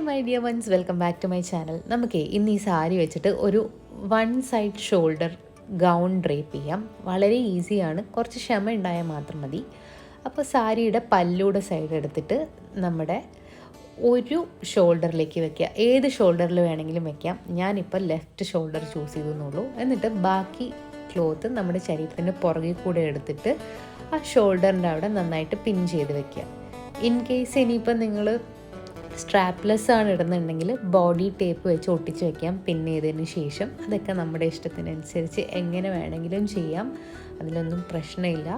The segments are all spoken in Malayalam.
My dear ones, welcome back to my channel. നമുക്ക് ഇന്ന് ഈ സാരി വെച്ചിട്ട് ഒരു one side shoulder gown drape ചെയ്യാം. വളരെ ഈസിയാണ്, കുറച്ച് ക്ഷമ ഉണ്ടായാൽ മാത്രം മതി. അപ്പോൾ സാരിയുടെ പല്ലൂടെ സൈഡ് എടുത്തിട്ട് നമ്മുടെ ഒരു ഷോൾഡറിലേക്ക് വെക്കുക. ഏത് ഷോൾഡറിൽ വേണമെങ്കിലും വെക്കാം. ഞാനിപ്പോൾ ലെഫ്റ്റ് ഷോൾഡർ ചൂസ് ചെയ്തെന്നുള്ളൂ. എന്നിട്ട് ബാക്കി ക്ലോത്ത് നമ്മുടെ ശരീരത്തിൻ്റെ പുറകിൽ കൂടെ എടുത്തിട്ട് ആ ഷോൾഡറിൻ്റെ അവിടെ നന്നായിട്ട് പിൻ ചെയ്ത് വെക്കുക. ഇൻ കേസ് ഇനിയിപ്പം നിങ്ങൾ സ്ട്രാപ്ലെസ് ആണ് ഇടുന്നുണ്ടെങ്കിൽ ബോഡി ടേപ്പ് വെച്ച് ഒട്ടിച്ച് വയ്ക്കാം പിൻ ചെയ്തതിന് ശേഷം. അതൊക്കെ നമ്മുടെ ഇഷ്ടത്തിനനുസരിച്ച് എങ്ങനെ വേണമെങ്കിലും ചെയ്യാം, അതിലൊന്നും പ്രശ്നമില്ല.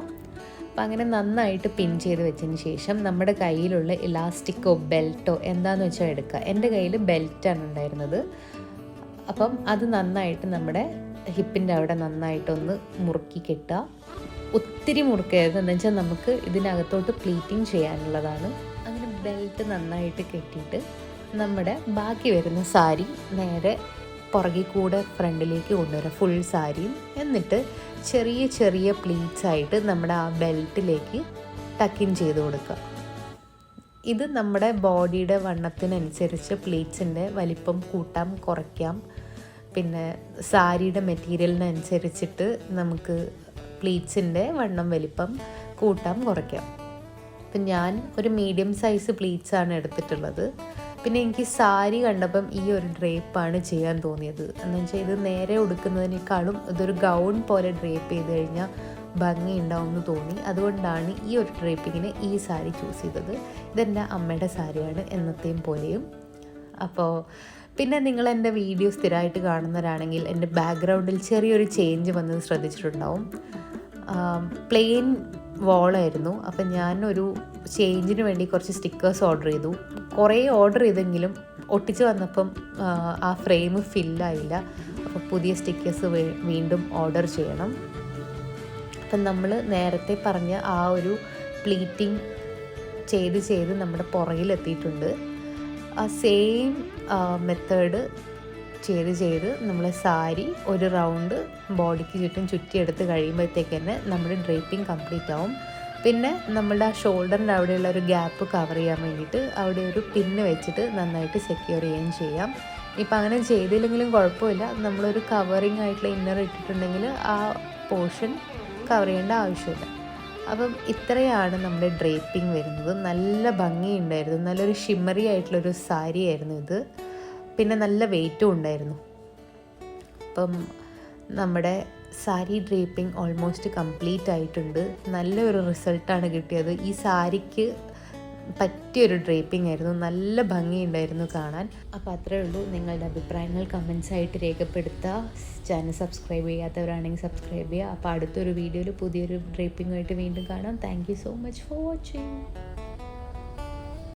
അപ്പം അങ്ങനെ നന്നായിട്ട് പിൻ ചെയ്ത് വെച്ചതിന് ശേഷം നമ്മുടെ കയ്യിലുള്ള ഇലാസ്റ്റിക്കോ ബെൽറ്റോ എന്താണെന്ന് വെച്ചാൽ എടുക്കുക. എൻ്റെ കയ്യിൽ ബെൽറ്റാണ് ഉണ്ടായിരുന്നത്. അപ്പം അത് നന്നായിട്ട് നമ്മുടെ ഹിപ്പിൻ്റെ അവിടെ നന്നായിട്ടൊന്ന് മുറുക്കി കെട്ടുക. ഒത്തിരി മുറുക്കരുത്, എന്ന് വെച്ചാൽ നമുക്ക് ഇതിനകത്തോട്ട് പ്ലീറ്റിങ് ചെയ്യാനുള്ളതാണ്. അങ്ങനെ ബെൽറ്റ് നന്നായിട്ട് കെട്ടിയിട്ട് നമ്മുടെ ബാക്കി വരുന്ന സാരി നേരെ പുറകിൽ കൂടെ ഫ്രണ്ടിലേക്ക് കൊണ്ടുവരാം, ഫുൾ സാരിയും. എന്നിട്ട് ചെറിയ ചെറിയ പ്ലീറ്റ്സ് ആയിട്ട് നമ്മുടെ ആ ബെൽറ്റിലേക്ക് ടക്കിൻ ചെയ്ത് കൊടുക്കുക. ഇത് നമ്മുടെ ബോഡിയുടെ വണ്ണത്തിനനുസരിച്ച് പ്ലീറ്റ്സിൻ്റെ വലിപ്പം കൂട്ടാം കുറയ്ക്കാം. പിന്നെ സാരിയുടെ മെറ്റീരിയലിനനുസരിച്ചിട്ട് നമുക്ക് പ്ലീറ്റ്സിൻ്റെ വണ്ണം വലിപ്പം കൂട്ടാം കുറയ്ക്കാം. അപ്പം ഞാൻ ഒരു മീഡിയം സൈസ് പ്ലീറ്റ്സാണ് എടുത്തിട്ടുള്ളത്. പിന്നെ എനിക്ക് സാരി കണ്ടപ്പം ഈ ഒരു ഡ്രേപ്പാണ് ചെയ്യാൻ തോന്നിയത്. എന്ന് വെച്ചാൽ ഇത് നേരെ ഉടുക്കുന്നതിനേക്കാളും ഇതൊരു ഗൗൺ പോലെ ഡ്രേപ്പ് ചെയ്ത് കഴിഞ്ഞാൽ ഭംഗി ഉണ്ടാവുമെന്ന് തോന്നി. അതുകൊണ്ടാണ് ഈ ഒരു ഡ്രേപ്പിങ്ങിന് ഈ സാരി ചൂസ് ചെയ്തത്. ഇതെൻ്റെ അമ്മയുടെ സാരിയാണ്, എന്നത്തെയും പോലെയും. അപ്പോൾ പിന്നെ നിങ്ങൾ എൻ്റെ വീഡിയോ സ്ഥിരമായിട്ട് കാണുന്നവരാണെങ്കിൽ എൻ്റെ ബാക്ക്ഗ്രൗണ്ടിൽ ചെറിയൊരു ചേഞ്ച് വന്നത് ശ്രദ്ധിച്ചിട്ടുണ്ടാവും. പ്ലെയിൻ വോളായിരുന്നു. അപ്പം ഞാനൊരു ചേഞ്ചിന് വേണ്ടി കുറച്ച് സ്റ്റിക്കേഴ്സ് ഓർഡർ ചെയ്തു. കുറേ ഓർഡർ ചെയ്തെങ്കിലും ഒട്ടിച്ച് വന്നപ്പം ആ ഫ്രെയിം ഫില്ലായില്ല. അപ്പോൾ പുതിയ സ്റ്റിക്കേഴ്സ് വീണ്ടും ഓർഡർ ചെയ്യണം. അപ്പം നമ്മൾ നേരത്തെ പറഞ്ഞ ആ ഒരു പ്ലീറ്റിംഗ് ചെയ്ത് നമ്മുടെ പുറകിലെത്തിയിട്ടുണ്ട്. ആ സെയിം മെത്തേഡ് ചെയ്ത് നമ്മൾ സാരി ഒരു റൗണ്ട് ബോഡിക്ക് ചുറ്റും ചുറ്റിയെടുത്ത് കഴിയുമ്പോഴത്തേക്ക് തന്നെ നമ്മുടെ ഡ്രേപ്പിംഗ് കംപ്ലീറ്റ് ആവും. പിന്നെ നമ്മുടെ ആ ഷോൾഡറിൻ്റെ അവിടെയുള്ള ഒരു ഗ്യാപ്പ് കവർ ചെയ്യാൻ വേണ്ടിയിട്ട് അവിടെ ഒരു പിന്ന് വെച്ചിട്ട് നന്നായിട്ട് സെക്യൂർ ചെയ്യുകയും ചെയ്യാം. ഇപ്പം അങ്ങനെ ചെയ്തില്ലെങ്കിലും കുഴപ്പമില്ല. നമ്മളൊരു കവറിങ് ആയിട്ടുള്ള ഇന്നർ ഇട്ടിട്ടുണ്ടെങ്കിൽ ആ പോർഷൻ കവർ ചെയ്യേണ്ട ആവശ്യമില്ല. അപ്പം ഇത്രയാണ് നമ്മുടെ ഡ്രേപ്പിംഗ് വരുന്നത്. നല്ല ഭംഗിയുണ്ടായിരുന്നു, നല്ലൊരു ഷിമ്മറി ആയിട്ടുള്ളൊരു സാരി ആയിരുന്നു ഇത്. പിന്നെ നല്ല വെയിറ്റും ഉണ്ടായിരുന്നു. അപ്പം നമ്മുടെ സാരി ഡ്രേപ്പിംഗ് ഓൾമോസ്റ്റ് കംപ്ലീറ്റ് ആയിട്ടുണ്ട്. നല്ലൊരു റിസൾട്ടാണ് കിട്ടിയത്. ഈ സാരിക്ക് പറ്റിയൊരു ഡ്രേപ്പിംഗ് ആയിരുന്നു, നല്ല ഭംഗിയുണ്ടായിരുന്നു കാണാൻ. അപ്പോൾ അത്രയേ ഉള്ളൂ. നിങ്ങളുടെ അഭിപ്രായങ്ങൾ കമൻസ് ആയിട്ട് രേഖപ്പെടുത്തുക. ചാനൽ സബ്സ്ക്രൈബ് ചെയ്യാത്തവരാണെങ്കിൽ സബ്സ്ക്രൈബ് ചെയ്യുക. അപ്പോൾ അടുത്തൊരു വീഡിയോയിൽ പുതിയൊരു ഡ്രേപ്പിംഗുമായിട്ട് വീണ്ടും കാണാം. Thank you so much for watching.